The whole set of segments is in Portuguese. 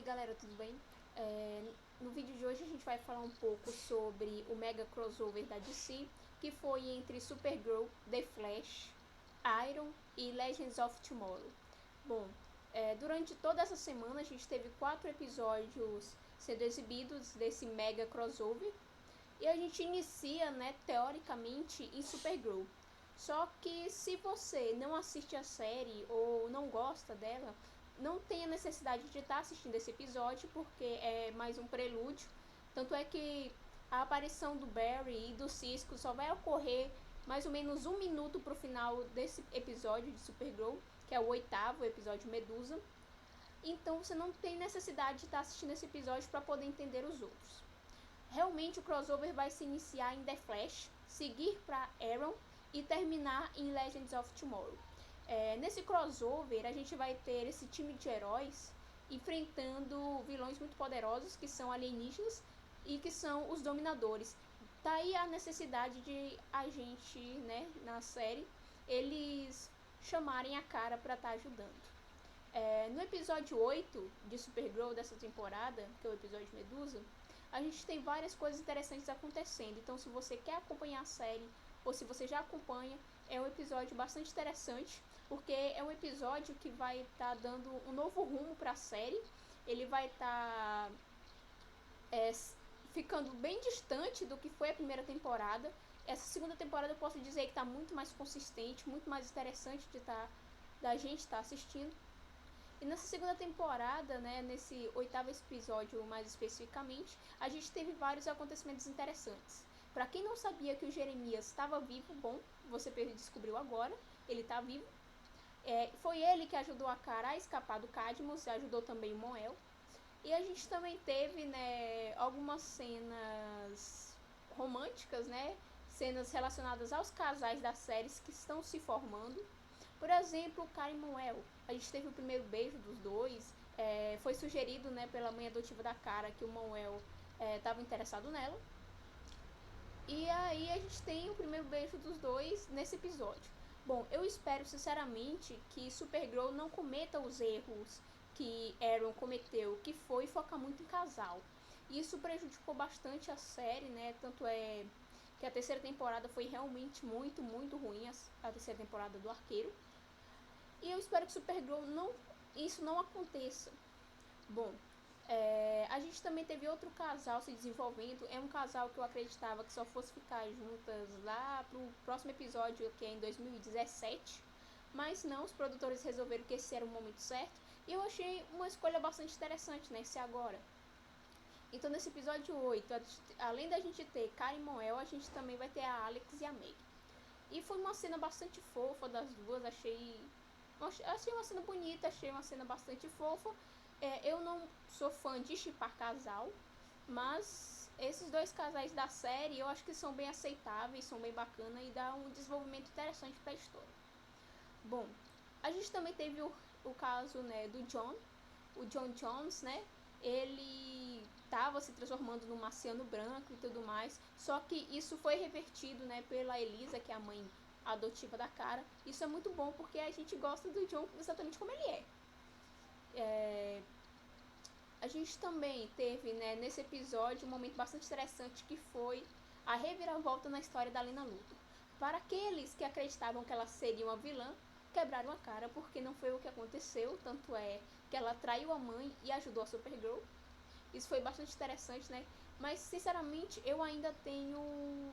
galera, tudo bem? No vídeo de hoje a gente vai falar um pouco sobre o mega crossover da DC, que foi entre Supergirl, The Flash, Iron e Legends of Tomorrow. Bom, durante toda essa semana a gente teve 4 episódios sendo exibidos desse mega crossover, e a gente inicia, né, teoricamente, em Supergirl. Só que se você não assiste a série ou não gosta dela, não tem a necessidade de estar assistindo esse episódio, porque é mais um prelúdio. Tanto é que a aparição do Barry e do Cisco só vai ocorrer mais ou menos 1 minuto pro final desse episódio de Supergirl, que é o 8º episódio Medusa. Então você não tem necessidade de estar assistindo esse episódio para poder entender os outros. Realmente o crossover vai se iniciar em The Flash, seguir para Arrow e terminar em Legends of Tomorrow. Nesse crossover a gente vai ter esse time de heróis enfrentando vilões muito poderosos que são alienígenas e que são os dominadores. Daí a necessidade de a gente, né, na série, eles chamarem a cara para estar ajudando. No episódio 8 de Supergirl dessa temporada, que é o episódio Medusa, a gente tem várias coisas interessantes acontecendo. Então, se você quer acompanhar a série, ou se você já acompanha, é um episódio bastante interessante, porque é um episódio que vai estar dando um novo rumo para a série. Ele vai estar ficando bem distante do que foi a primeira temporada. Essa segunda temporada eu posso dizer que está muito mais consistente, muito mais interessante da gente estar assistindo. E nessa segunda temporada, né, nesse 8º episódio mais especificamente, a gente teve vários acontecimentos interessantes. Para quem não sabia que o Jeremias estava vivo, bom, você descobriu agora, ele está vivo. Foi ele que ajudou a Kara a escapar do Cadmus, ajudou também o Mon-El. E a gente também teve, né, algumas cenas românticas, né, cenas relacionadas aos casais das séries que estão se formando. Por exemplo, Kara e Mon-El. A gente teve o primeiro beijo dos dois. Foi sugerido, né, pela mãe adotiva da Kara que o Mon-El estava interessado nela. E aí a gente tem o primeiro beijo dos dois nesse episódio. Bom, eu espero sinceramente que Supergirl não cometa os erros que Arrow cometeu, que foi focar muito em casal. Isso prejudicou bastante a série, né? Tanto é que a terceira temporada foi realmente muito, muito ruim, a terceira temporada do Arqueiro. E eu espero que isso não aconteça. Bom, a gente também teve outro casal se desenvolvendo. É um casal que eu acreditava que só fosse ficar juntas lá pro próximo episódio, que é em 2017. Mas não, os produtores resolveram que esse era o momento certo. E eu achei uma escolha bastante interessante, né? Esse agora. Então nesse episódio 8, além da gente ter Kara e Mon-El, a gente também vai ter a Alex e a Meg. E foi uma cena bastante fofa das duas, achei uma cena bonita, achei uma cena bastante fofa. Eu não sou fã de shippar casal, mas esses dois casais da série eu acho que são bem aceitáveis, são bem bacanas e dá um desenvolvimento interessante para a história. Bom, a gente também teve o caso, né, do John, o John Jones, né? Ele estava se transformando num marciano branco e tudo mais, só que isso foi revertido, né, pela Elisa, que é a mãe adotiva da Kara. Isso é muito bom porque a gente gosta do John exatamente como ele é. A gente também teve, né, nesse episódio um momento bastante interessante que foi a reviravolta na história da Lena Luthor. Para aqueles que acreditavam que ela seria uma vilã, quebraram a cara porque não foi o que aconteceu, tanto é que ela traiu a mãe e ajudou a Supergirl. Isso foi bastante interessante, né? Mas sinceramente eu ainda tenho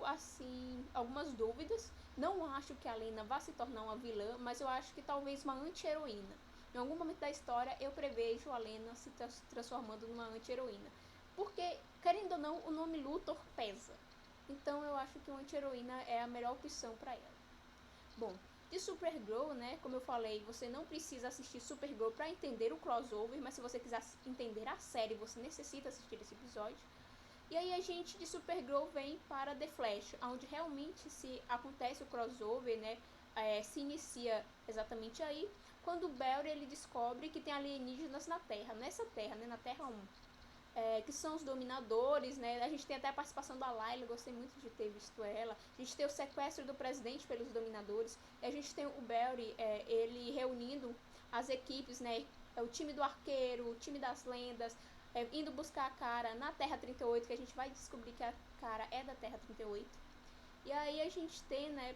assim algumas dúvidas. Não acho que a Lena vá se tornar uma vilã, mas eu acho que talvez uma anti-heroína. Em algum momento da história eu prevejo a Lena se transformando numa anti-heroína. Porque, querendo ou não, o nome Luthor pesa. Então eu acho que uma anti-heroína é a melhor opção para ela. Bom, de Supergirl, né, como eu falei, você não precisa assistir Supergirl para entender o crossover, mas se você quiser entender a série, você necessita assistir esse episódio. E aí a gente de Supergirl vem para The Flash, onde realmente se acontece o crossover, né, se inicia exatamente aí, quando o Barry ele descobre que tem alienígenas na Terra, nessa Terra, né, na Terra 1. Que são os dominadores, né? A gente tem até a participação da Layla, gostei muito de ter visto ela. A gente tem o sequestro do presidente pelos dominadores. E a gente tem o Barry, ele reunindo as equipes, né? o time do arqueiro, o time das lendas, indo buscar a Cara na Terra 38, que a gente vai descobrir que a Cara é da Terra 38. E aí a gente tem, né,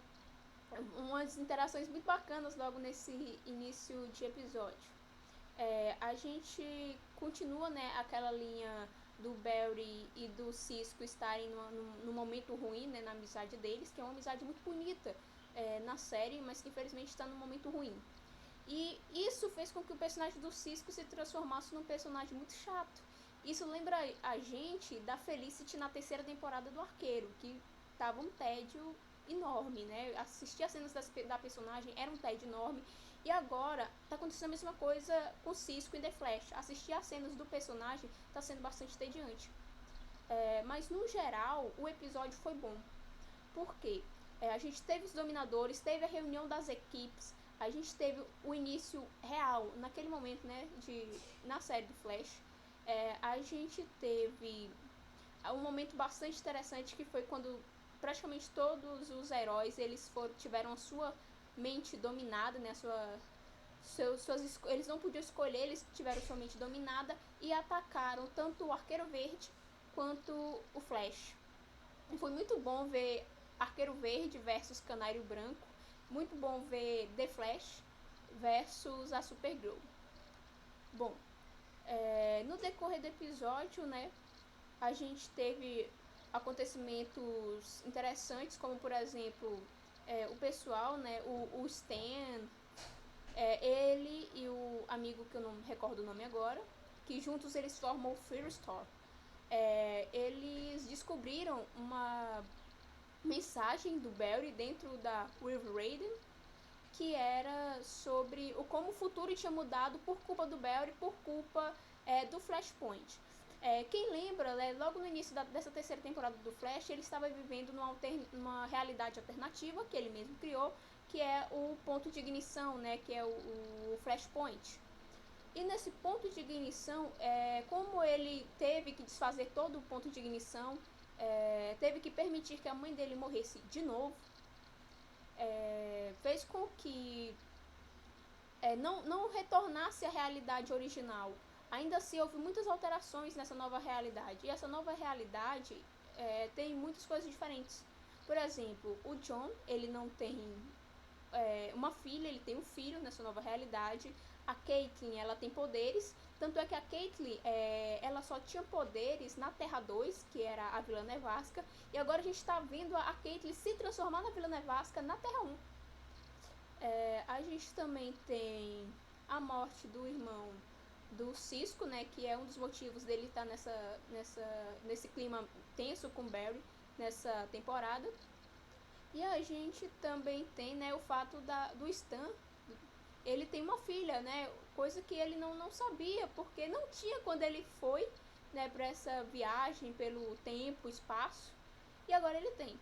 umas interações muito bacanas logo nesse início de episódio. A gente continua, né, aquela linha do Barry e do Cisco estarem num momento ruim, né, na amizade deles, que é uma amizade muito bonita na série, mas que infelizmente está num momento ruim. E isso fez com que o personagem do Cisco se transformasse num personagem muito chato. Isso lembra a gente da Felicity na terceira temporada do Arqueiro, que tava um tédio enorme, né? Assistir as cenas da personagem era um tédio enorme. E agora tá acontecendo a mesma coisa com Cisco em The Flash. Assistir as cenas do personagem tá sendo bastante tediante. Mas no geral, o episódio foi bom. Por quê? A gente teve os dominadores, teve a reunião das equipes, a gente teve o início real, naquele momento, né, na série do Flash. A gente teve um momento bastante interessante que foi quando praticamente todos os heróis tiveram a sua mente dominada, né, eles não podiam escolher, eles tiveram sua mente dominada e atacaram tanto o Arqueiro Verde quanto o Flash. E foi muito bom ver Arqueiro Verde versus Canário Branco, muito bom ver The Flash versus a Supergirl. Bom, no decorrer do episódio, né, a gente teve acontecimentos interessantes, como por exemplo, o pessoal, né, o Stan, ele e o amigo que eu não recordo o nome agora, que juntos eles formam o Firestar. Eles descobriram uma mensagem do Barry dentro da River Raiden, que era sobre como o futuro tinha mudado por culpa do Barry, por culpa do Flashpoint. Quem lembra, né, logo no início dessa terceira temporada do Flash, ele estava vivendo numa realidade alternativa que ele mesmo criou, que é o ponto de ignição, né, que é o Flashpoint. E nesse ponto de ignição, como ele teve que desfazer todo o ponto de ignição, teve que permitir que a mãe dele morresse de novo, fez com que não retornasse à realidade original. Ainda assim, houve muitas alterações nessa nova realidade. E essa nova realidade tem muitas coisas diferentes. Por exemplo, o John, ele não tem uma filha, ele tem um filho nessa nova realidade. A Caitlyn, ela tem poderes. Tanto é que a Caitlyn, ela só tinha poderes na Terra 2, que era a Vila Nevasca. E agora a gente está vendo a Caitlyn se transformar na Vila Nevasca na Terra 1. A gente também tem a morte do irmão do Cisco, né, que é um dos motivos dele estar nesse clima tenso com Barry nessa temporada. E a gente também tem, né, o fato do Stan. Ele tem uma filha, né, coisa que ele não sabia, porque não tinha quando ele foi, né, para essa viagem pelo tempo, espaço, e agora ele tem.